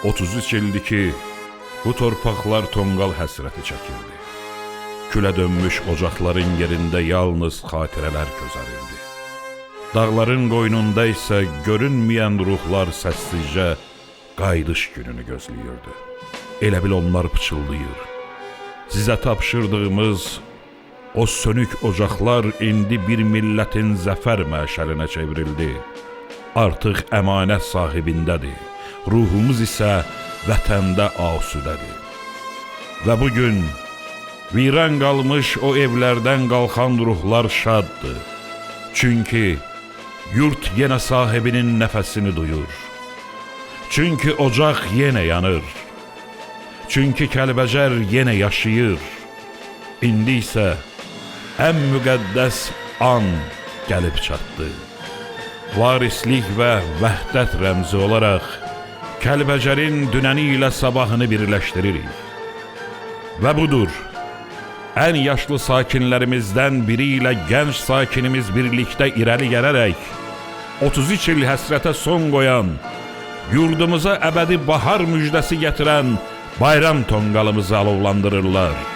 33 ildir ki, bu torpaqlar tonqal həsrəti çəkirdi. Külə dönmüş ocaqların yerində yalnız xatirələr közərildi. Dağların qoynunda isə görünməyən ruhlar səssizcə qayıdış gününü gözləyirdi. Elə bil onlar pıçıldayır. Sizə tapşırdığımız o sönük ocaqlar indi bir millətin zəfər məşəlinə çevrildi. Artıq əmanət sahibindədir. Ruhumuz isə vətəndə asudədir. Və bugün viran qalmış o evlərdən qalxan ruhlar şaddır. Çünki yurt yenə sahibinin nəfəsini duyur. Çünki ocaq yenə yanır. Çünki Kəlbəcər yenə yaşayır. İndi isə ən müqəddəs an gəlib çatdı. Varislik və vəhdət rəmzi olaraq Kəlbəcərin dünəni ilə sabahını birləşdiririk. Və budur, ən yaşlı sakinlərimizdən biri ilə gənc sakinimiz birlikdə irəli gələrək 33 il həsrətə son qoyan, yurdumuza əbədi bahar müjdəsi gətirən bayram tonqalımızı alovlandırırlar.